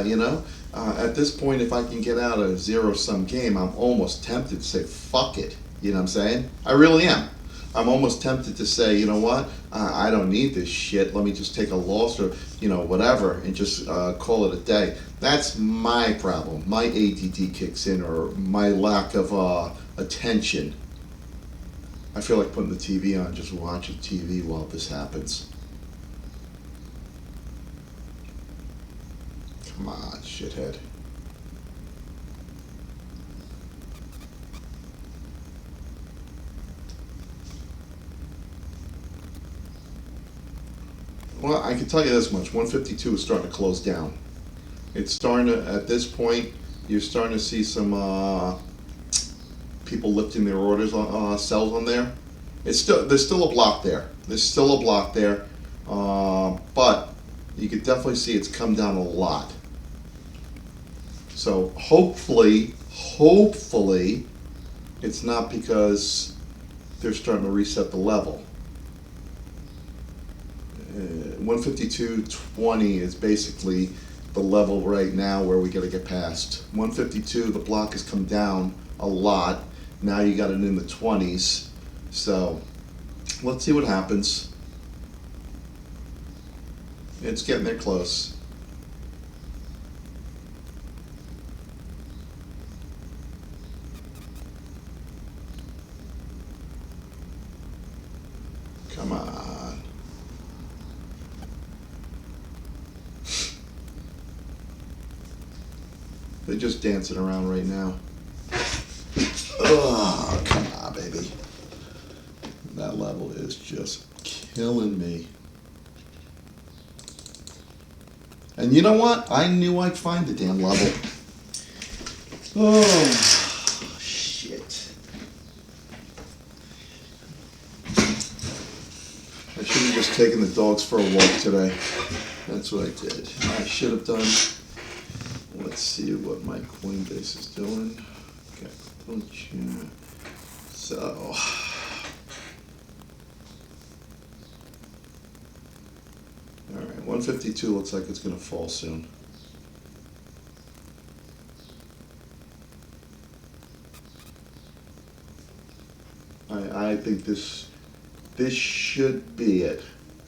You know, at this point, if I can get out a zero-sum game, I'm almost tempted to say, fuck it. You know what I'm saying? I really am. I'm almost tempted to say, you know what? I don't need this shit. Let me just take a loss or, you know, whatever, and just call it a day. That's my problem. My ADD kicks in, or my lack of attention. I feel like putting the TV on, just watching TV while this happens. Come on, shithead. Well, I can tell you this much, 152 is starting to close down. It's starting to, at this point, you're starting to see some people lifting their orders on sells on there. There's still a block there. There's still a block there, but you can definitely see it's come down a lot. So hopefully, it's not because they're starting to reset the level. 152.20 is basically the level right now where we got to get past. 152, the block has come down a lot. Now you got it in the 20s. So let's see what happens. It's getting there close. Come on. They're just dancing around right now. Oh, come on, baby. That level is just killing me. And you know what? I knew I'd find the damn level. Oh, shit. I should have just taken the dogs for a walk today. That's what I did. I should have done. Let's see what my Coinbase is doing. Okay, so. Alright, 152 looks like it's going to fall soon. I think this should be it.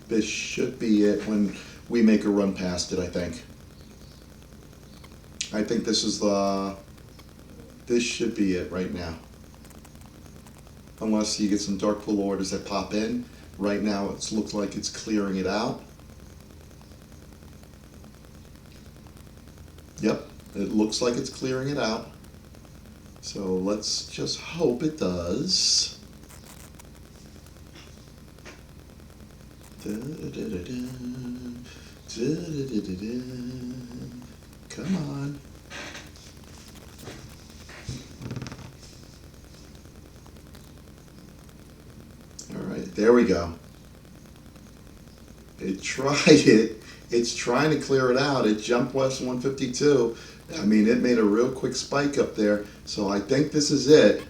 This should be it when we make a run past it, I think. I think this should be it right now. Unless you get some dark pool orders that pop in. Right now it looks like it's clearing it out. Yep, it looks like it's clearing it out. So let's just hope it does. Come on. All right, there we go. It tried it. It's trying to clear it out. It jumped west 152. I mean, it made a real quick spike up there. So I think this is it.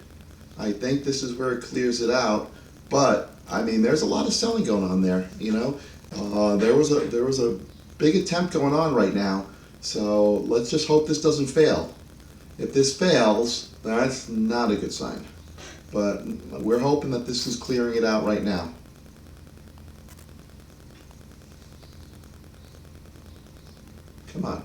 I think this is where it clears it out. But I mean, there's a lot of selling going on there. You know, there was a big attempt going on right now. So let's just hope this doesn't fail. If this fails, that's not a good sign. But we're hoping that this is clearing it out right now. Come on.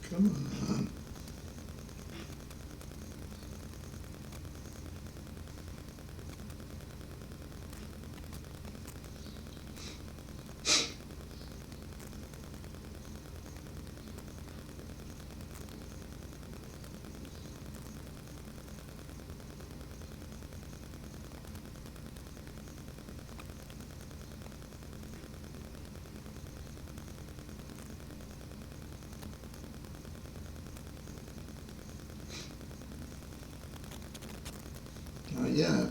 Come on. Not yet.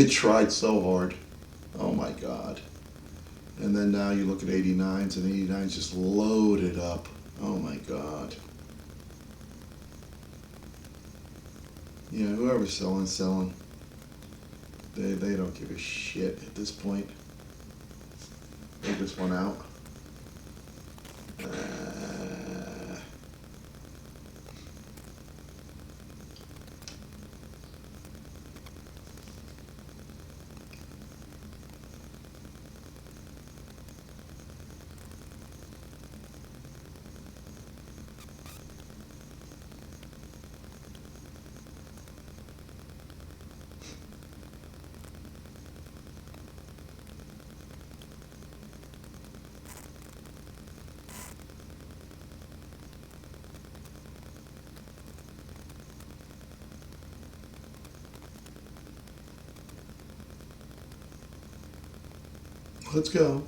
I tried so hard. Oh my God. And then now you look at 89s, and 89's just loaded up. Oh my God. Yeah, whoever's selling. They don't give a shit at this point. They just went out. Let's go.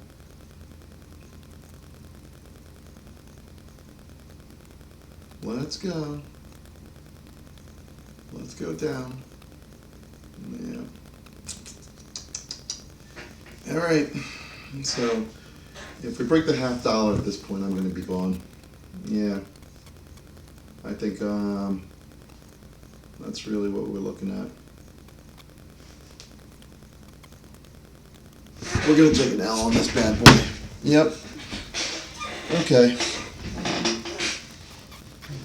Let's go. Let's go down. Yeah. All right. So if we break the $50 at this point, I'm going to be gone. Yeah. I think that's really what we're looking at. We're going to take an L on this bad boy. Yep. Okay.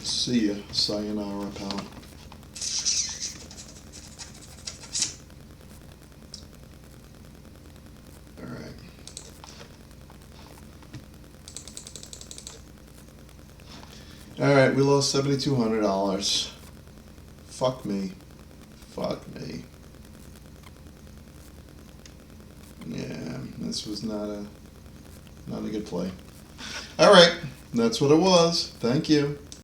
See ya. Sayonara, pal. Alright. Alright, we lost $7,200. Fuck me. Fuck me. Yeah, this was not a good play. Alright, that's what it was. Thank you.